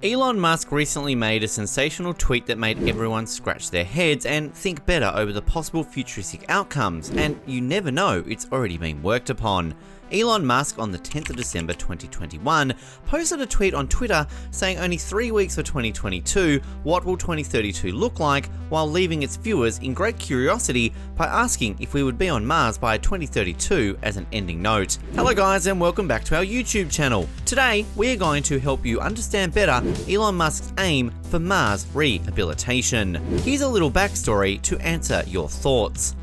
Elon Musk recently made a sensational tweet that made everyone scratch their heads and think better over the possible futuristic outcomes, and you never know, it's already been worked upon. Elon Musk on the 10th of December 2021 posted a tweet on Twitter saying only 3 weeks for 2022, what will 2032 look like, while leaving its viewers in great curiosity by asking if we would be on Mars by 2032 as an ending note. Hello guys and welcome back to our YouTube channel. Today we are going to help you understand better Elon Musk's aim for Mars rehabilitation. Here's a little backstory to answer your thoughts.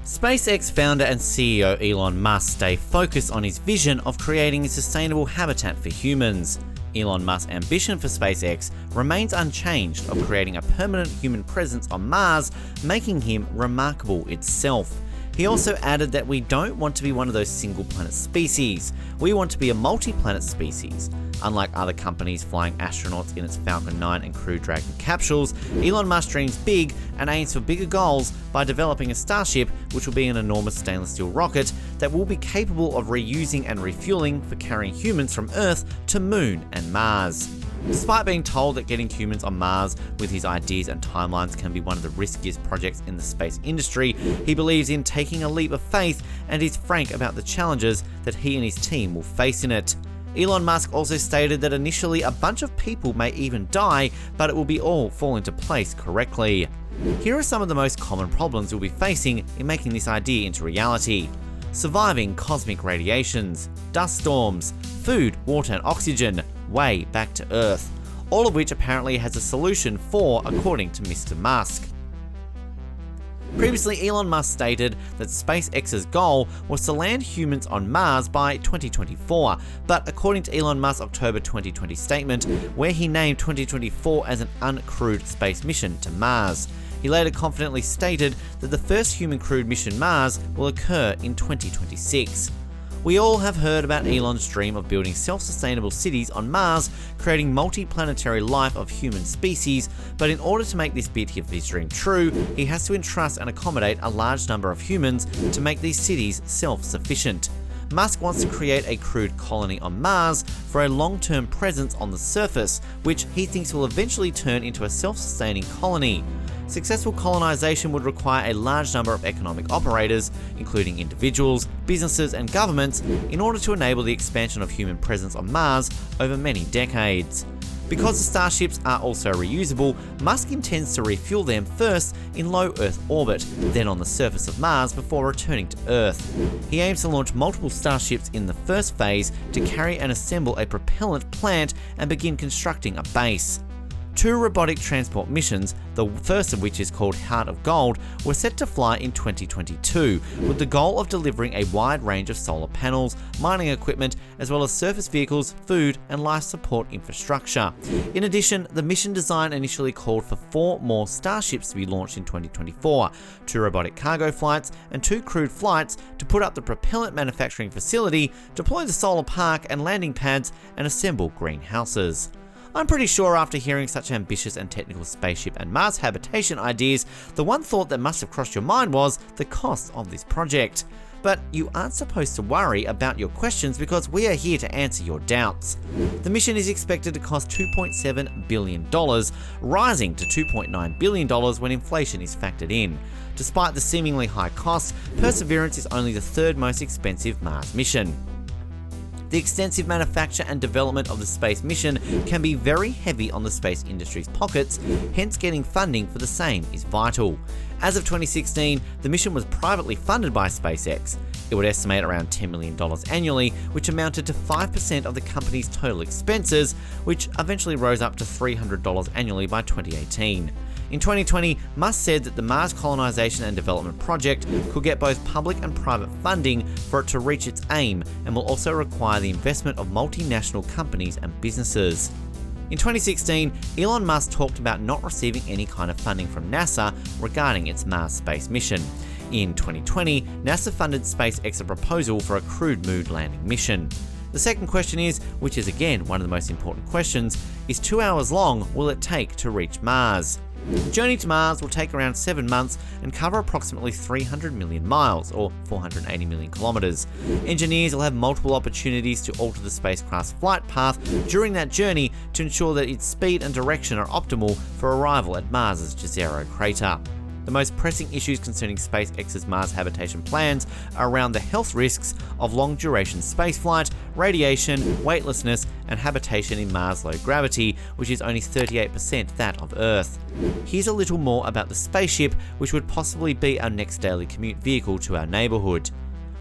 SpaceX founder and CEO Elon Musk stayed focused on his vision of creating a sustainable habitat for humans. Elon Musk's ambition for SpaceX remains unchanged of creating a permanent human presence on Mars, making him remarkable itself. He also added that we don't want to be one of those single planet species. We want to be a multi-planet species. Unlike other companies flying astronauts in its Falcon 9 and Crew Dragon capsules, Elon Musk dreams big and aims for bigger goals by developing a Starship, which will be an enormous stainless steel rocket that will be capable of reusing and refueling for carrying humans from Earth to Moon and Mars. Despite being told that getting humans on Mars with his ideas and timelines can be one of the riskiest projects in the space industry, he believes in taking a leap of faith and is frank about the challenges that he and his team will face in it. Elon Musk also stated that initially a bunch of people may even die, but it will be all fall into place correctly. Here are some of the most common problems we'll be facing in making this idea into reality. Surviving cosmic radiations, dust storms, food, water and oxygen, way back to Earth, all of which apparently has a solution for, according to Mr. Musk. Previously, Elon Musk stated that SpaceX's goal was to land humans on Mars by 2024, but according to Elon Musk's October 2020 statement, where he named 2024 as an uncrewed space mission to Mars, he later confidently stated that the first human crewed mission Mars will occur in 2026. We all have heard about Elon's dream of building self-sustainable cities on Mars, creating multi-planetary life of human species, but in order to make this bit of his dream true, he has to entrust and accommodate a large number of humans to make these cities self-sufficient. Musk wants to create a crewed colony on Mars for a long-term presence on the surface, which he thinks will eventually turn into a self-sustaining colony. Successful colonization would require a large number of economic operators, including individuals, businesses, and governments, in order to enable the expansion of human presence on Mars over many decades. Because the starships are also reusable, Musk intends to refuel them first in low Earth orbit, then on the surface of Mars before returning to Earth. He aims to launch multiple starships in the first phase to carry and assemble a propellant plant and begin constructing a base. 2 robotic transport missions, the first of which is called Heart of Gold, were set to fly in 2022, with the goal of delivering a wide range of solar panels, mining equipment, as well as surface vehicles, food, and life support infrastructure. In addition, the mission design initially called for 4 more starships to be launched in 2024, 2 robotic cargo flights, and 2 crewed flights to put up the propellant manufacturing facility, deploy the solar park and landing pads, and assemble greenhouses. I'm pretty sure after hearing such ambitious and technical spaceship and Mars habitation ideas, the one thought that must have crossed your mind was the cost of this project. But you aren't supposed to worry about your questions because we are here to answer your doubts. The mission is expected to cost $2.7 billion, rising to $2.9 billion when inflation is factored in. Despite the seemingly high cost, Perseverance is only the 3rd most expensive Mars mission. The extensive manufacture and development of the space mission can be very heavy on the space industry's pockets, hence getting funding for the same is vital. As of 2016, the mission was privately funded by SpaceX. It would estimate around $10 million annually, which amounted to 5% of the company's total expenses, which eventually rose up to $300 annually by 2018. In 2020, Musk said that the Mars colonization and development project could get both public and private funding for it to reach its aim, and will also require the investment of multinational companies and businesses. In 2016, Elon Musk talked about not receiving any kind of funding from NASA regarding its Mars space mission. In 2020, NASA funded SpaceX a proposal for a crewed moon landing mission. The second question is, which is again one of the most important questions, is 2 hours long will it take to reach Mars? The journey to Mars will take around 7 months and cover approximately 300 million miles, or 480 million kilometers. Engineers will have multiple opportunities to alter the spacecraft's flight path during that journey to ensure that its speed and direction are optimal for arrival at Mars's Jezero crater. The most pressing issues concerning SpaceX's Mars habitation plans are around the health risks of long-duration spaceflight, radiation, weightlessness, and habitation in Mars' low gravity, which is only 38% that of Earth. Here's a little more about the spaceship, which would possibly be our next daily commute vehicle to our neighborhood.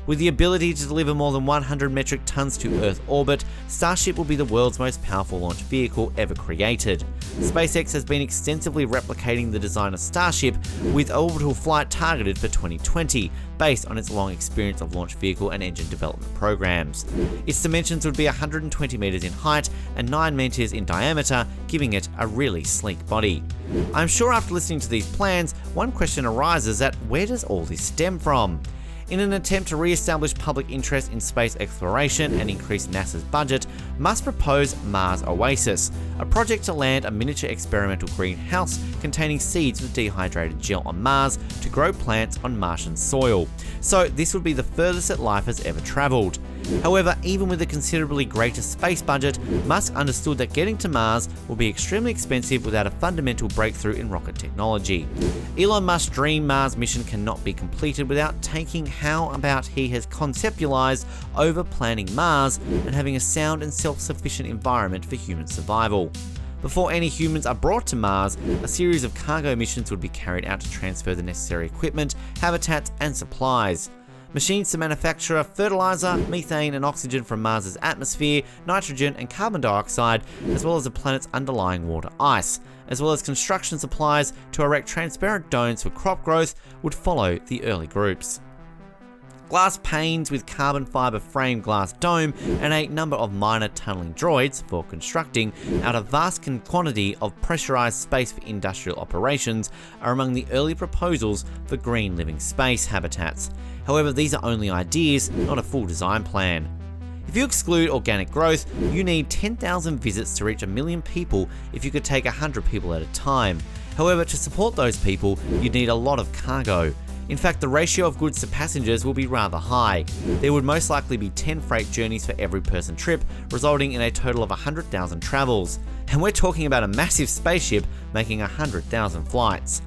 With the ability to deliver more than 100 metric tons to Earth orbit, Starship will be the world's most powerful launch vehicle ever created. SpaceX has been extensively replicating the design of Starship, with orbital flight targeted for 2020, based on its long experience of launch vehicle and engine development programs. Its dimensions would be 120 meters in height and 9 meters in diameter, giving it a really sleek body. I'm sure after listening to these plans, one question arises at where does all this stem from? In an attempt to re-establish public interest in space exploration and increase NASA's budget, Musk proposed Mars Oasis, a project to land a miniature experimental greenhouse containing seeds of dehydrated gel on Mars to grow plants on Martian soil. So this would be the furthest that life has ever traveled. However, even with a considerably greater space budget, Musk understood that getting to Mars will be extremely expensive without a fundamental breakthrough in rocket technology. Elon Musk's dream Mars mission cannot be completed without taking how about he has conceptualized over-planning Mars and having a sound and self-sufficient environment for human survival. Before any humans are brought to Mars, a series of cargo missions would be carried out to transfer the necessary equipment, habitats, and supplies. Machines to manufacture fertilizer, methane, and oxygen from Mars's atmosphere, nitrogen and carbon dioxide, as well as the planet's underlying water ice, as well as construction supplies to erect transparent domes for crop growth, would follow the early groups. Glass panes with carbon fiber frame glass dome and a number of minor tunneling droids for constructing out a vast quantity of pressurized space for industrial operations are among the early proposals for green living space habitats. However, these are only ideas, not a full design plan. If you exclude organic growth, you need 10,000 visits to reach 1 million people if you could take 100 people at a time. However, to support those people, you'd need a lot of cargo. In fact, the ratio of goods to passengers will be rather high. There would most likely be 10 freight journeys for every person trip, resulting in a total of 100,000 travels. And we're talking about a massive spaceship making 100,000 flights.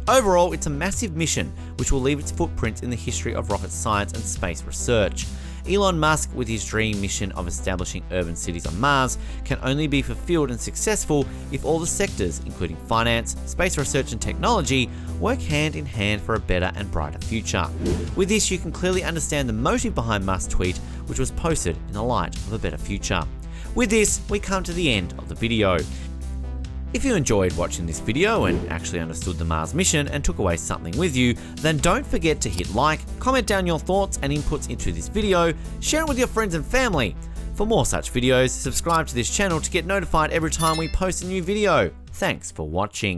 Overall, it's a massive mission which will leave its footprints in the history of rocket science and space research. Elon Musk, with his dream mission of establishing urban cities on Mars, can only be fulfilled and successful if all the sectors, including finance, space research and technology, work hand in hand for a better and brighter future. With this, you can clearly understand the motive behind Musk's tweet, which was posted in the light of a better future. With this, we come to the end of the video. If you enjoyed watching this video and actually understood the Mars mission and took away something with you, then don't forget to hit like, comment down your thoughts and inputs into this video, share it with your friends and family. For more such videos, subscribe to this channel to get notified every time we post a new video. Thanks for watching.